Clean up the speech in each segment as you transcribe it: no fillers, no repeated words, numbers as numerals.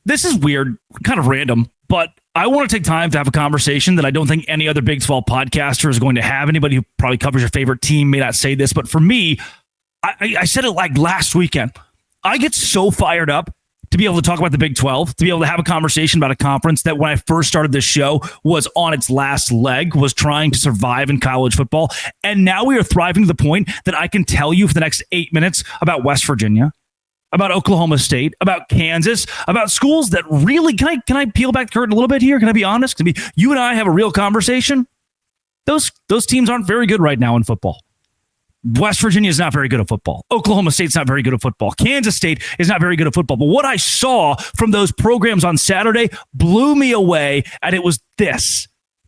This is weird, kind of random, but I want to take time to have a conversation that I don't think any other Big 12 podcaster is going to have. Anybody who probably covers your favorite team may not say this, but for me, I said it like last weekend. I get so fired up to be able to talk about the Big 12, to be able to have a conversation about a conference that when I first started this show was on its last leg, was trying to survive in college football. And now we are thriving to the point that I can tell you for the next 8 minutes about West Virginia, about Oklahoma State, about Kansas, about schools that really, can I peel back the curtain a little bit here? Can I be honest? You and I have a real conversation. Those teams aren't very good right now in football. West Virginia is not very good at football. Oklahoma State's not very good at football. Kansas State is not very good at football. But what I saw from those programs on Saturday blew me away, and it was this.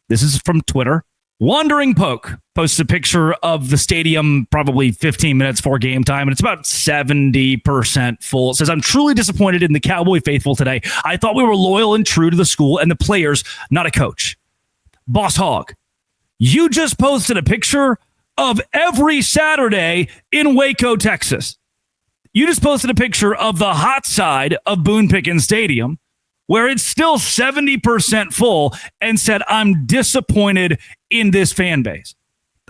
This is from Twitter. Wandering Poke posts a picture of the stadium probably 15 minutes before game time, and it's about 70% full. It says, I'm truly disappointed in the Cowboy faithful today. I thought we were loyal and true to the school and the players, not a coach. Boss Hog, you just posted a picture of every Saturday in Waco, Texas. You just posted a picture of the hot side of Boone Pickens Stadium, where it's still 70% full, and said, I'm disappointed in this fan base.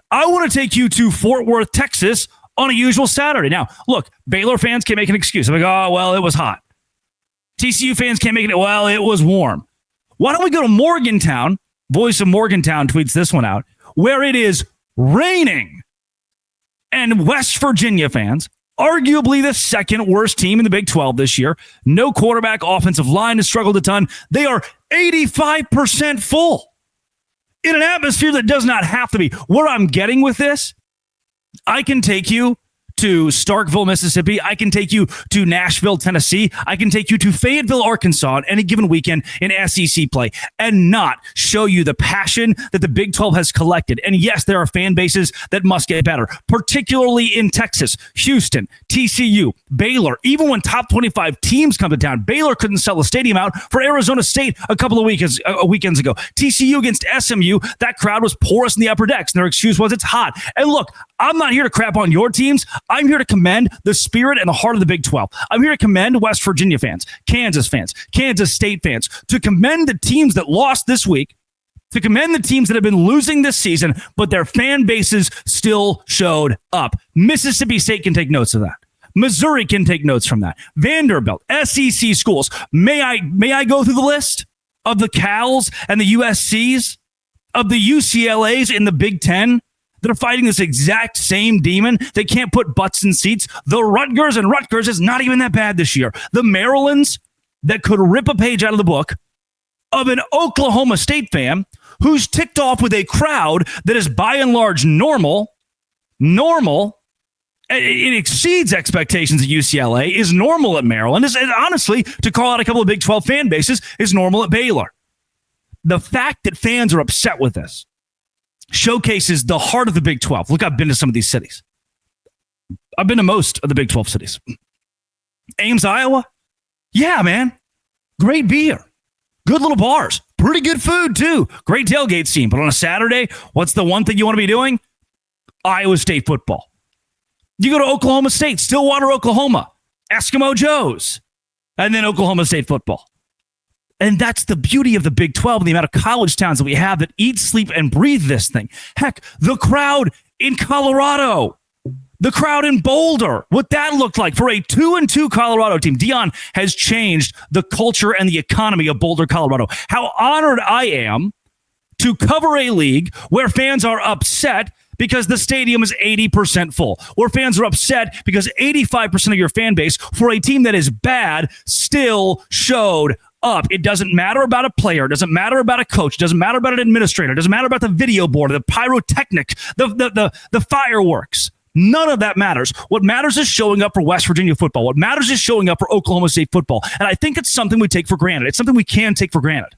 I want to take you to Fort Worth, Texas on a usual Saturday. Now, look, Baylor fans can't make an excuse. I'm like, oh, well, it was hot. TCU fans can't make it. Well, it was warm. Why don't we go to Morgantown? Voice of Morgantown tweets this one out, where it is raining. And West Virginia fans, arguably the second worst team in the Big 12 this year. No quarterback, offensive line has struggled a ton. They are 85% full in an atmosphere that does not have to be. Where I'm getting with this, I can take you to Starkville, Mississippi. I can take you to Nashville, Tennessee. I can take you to Fayetteville, Arkansas on any given weekend in SEC play and not show you the passion that the Big 12 has collected. And yes, there are fan bases that must get better, particularly in Texas, Houston, TCU, Baylor. Even when top 25 teams come to town, Baylor couldn't sell a stadium out for Arizona State a couple of weekends ago. TCU against SMU, that crowd was porous in the upper decks, and their excuse was it's hot. And look, I'm not here to crap on your teams. I'm here to commend the spirit and the heart of the Big 12. I'm here to commend West Virginia fans, Kansas State fans, to commend the teams that lost this week, to commend the teams that have been losing this season, but their fan bases still showed up. Mississippi State can take notes of that. Missouri can take notes from that. Vanderbilt, SEC schools. May I go through the list of the Cals and the USCs, of the UCLAs in the Big Ten? That are fighting this exact same demon. They can't put butts in seats. The Rutgers is not even that bad this year. The Marylands that could rip a page out of the book of an Oklahoma State fan who's ticked off with a crowd that is by and large normal. It exceeds expectations at UCLA, is normal at Maryland. And honestly, to call out a couple of Big 12 fan bases, is normal at Baylor. The fact that fans are upset with this showcases the heart of the Big 12. Look, I've been to some of these cities. I've been to most of the Big 12 cities. Ames, Iowa? Yeah, man. Great beer. Good little bars. Pretty good food, too. Great tailgate scene. But on a Saturday, what's the one thing you want to be doing? Iowa State football. You go to Oklahoma State, Stillwater, Oklahoma, Eskimo Joe's, and then Oklahoma State football. And that's the beauty of the Big 12 and the amount of college towns that we have that eat, sleep, and breathe this thing. Heck, the crowd in Colorado, the crowd in Boulder, what that looked like for a 2-2 Colorado team. Dion has changed the culture and the economy of Boulder, Colorado. How honored I am to cover a league where fans are upset because the stadium is 80% full, where fans are upset because 85% of your fan base for a team that is bad still showed up. It doesn't matter about a player. It doesn't matter about a coach. It doesn't matter about an administrator. It doesn't matter about the video board, the pyrotechnic, the fireworks. None of that matters. What matters is showing up for West Virginia football. What matters is showing up for Oklahoma State football. And I think it's something we take for granted. It's something we can take for granted.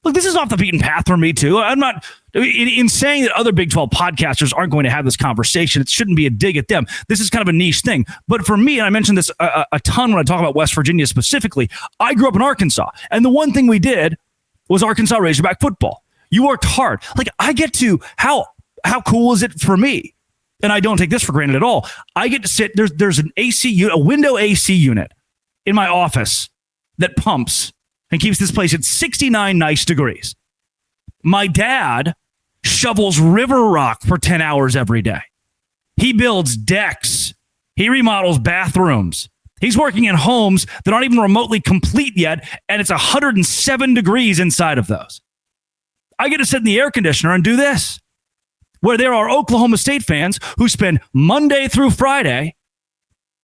Look, this is off the beaten path for me, too. I'm not in saying that other Big 12 podcasters aren't going to have this conversation. It shouldn't be a dig at them. This is kind of a niche thing. But for me, and I mentioned this a ton when I talk about West Virginia specifically, I grew up in Arkansas. And the one thing we did was Arkansas Razorback football. You worked hard. Like, I get to, how cool is it for me? And I don't take this for granted at all. I get to sit, there's an AC unit, a window AC unit in my office that pumps and keeps this place at 69 nice degrees. My dad shovels river rock for 10 hours every day. He builds decks. He remodels bathrooms. He's working in homes that aren't even remotely complete yet, and it's 107 degrees inside of those. I get to sit in the air conditioner and do this, where there are Oklahoma State fans who spend Monday through Friday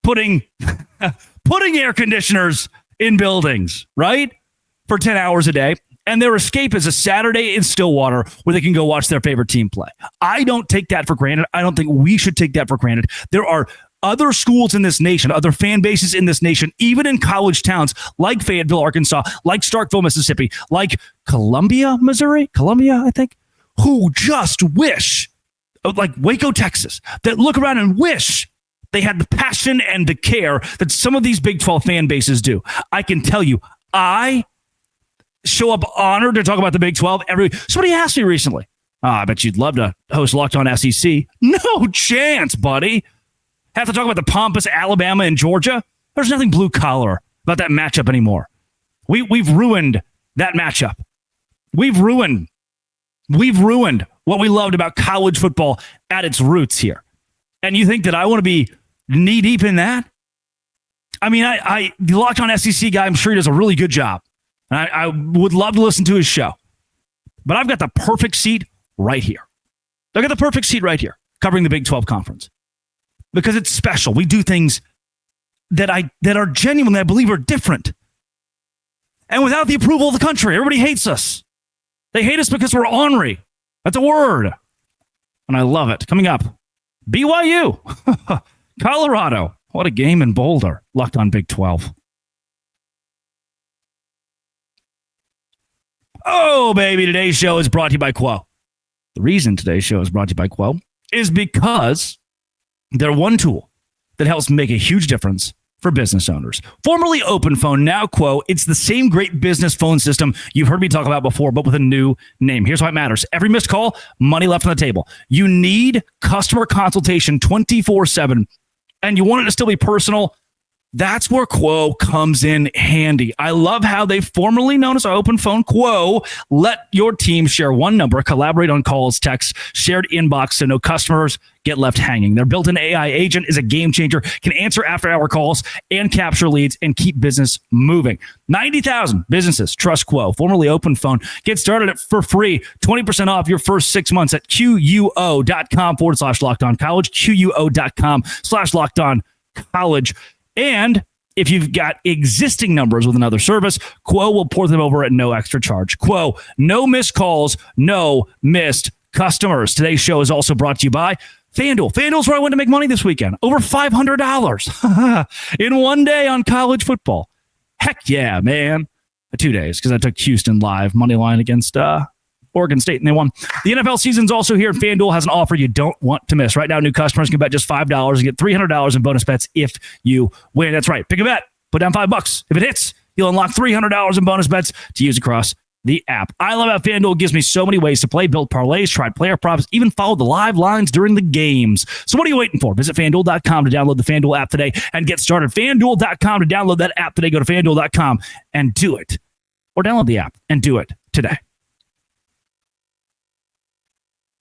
putting air conditioners in buildings, right? For 10 hours a day. And their escape is a Saturday in Stillwater where they can go watch their favorite team play. I don't take that for granted. I don't think we should take that for granted. There are other schools in this nation, other fan bases in this nation, even in college towns like Fayetteville, Arkansas, like Starkville, Mississippi, like Columbia, Missouri, I think, who just wish, like Waco, Texas, that look around and wish they had the passion and the care that some of these Big 12 fan bases do. I can tell you, I show up honored to talk about the Big 12 somebody asked me recently, I bet you'd love to host Locked On SEC. No chance, buddy. Have to talk about the pompous Alabama and Georgia? There's nothing blue collar about that matchup anymore. We've ruined that matchup. We've ruined what we loved about college football at its roots here. And you think that I want to be knee deep in that? I mean, the Locked On SEC guy, I'm sure he does a really good job. And I would love to listen to his show. But I've got the perfect seat right here. I've got the perfect seat right here covering the Big 12 Conference. Because it's special. We do things that are genuine, that I believe are different. And without the approval of the country, everybody hates us. They hate us because we're ornery. That's a word. And I love it. Coming up, BYU, Colorado. What a game in Boulder. Locked On Big 12. Oh, baby, today's show is brought to you by Quo. The reason today's show is brought to you by Quo is because they're one tool that helps make a huge difference for business owners. Formerly OpenPhone, now Quo. It's the same great business phone system you've heard me talk about before, but with a new name. Here's why it matters. Every missed call, money left on the table. You need customer consultation 24/7, and you want it to still be personal. That's where Quo comes in handy. I love how they formerly known as OpenPhone. Quo let your team share one number, collaborate on calls, texts, shared inbox, so no customers get left hanging. Their built-in AI agent is a game changer, can answer after-hour calls and capture leads and keep business moving. 90,000 businesses trust Quo, formerly OpenPhone. Get started for free. 20% off your first 6 months at QUO.com/LockedOnCollege, QUO.com/LockedOnCollege. And if you've got existing numbers with another service, Quo will port them over at no extra charge. Quo, no missed calls, no missed customers. Today's show is also brought to you by FanDuel. FanDuel's where I went to make money this weekend. Over $500 in one day on college football. Heck yeah, man. 2 days, because I took Houston live money line against Oregon State, and they won. The NFL season's also here, and FanDuel has an offer you don't want to miss. Right now, new customers can bet just $5 and get $300 in bonus bets if you win. That's right. Pick a bet. Put down $5. If it hits, you'll unlock $300 in bonus bets to use across the app. I love how FanDuel gives me so many ways to play, build parlays, try player props, even follow the live lines during the games. So what are you waiting for? Visit FanDuel.com to download the FanDuel app today and get started. FanDuel.com to download that app today. Go to FanDuel.com and do it. Or download the app and do it today.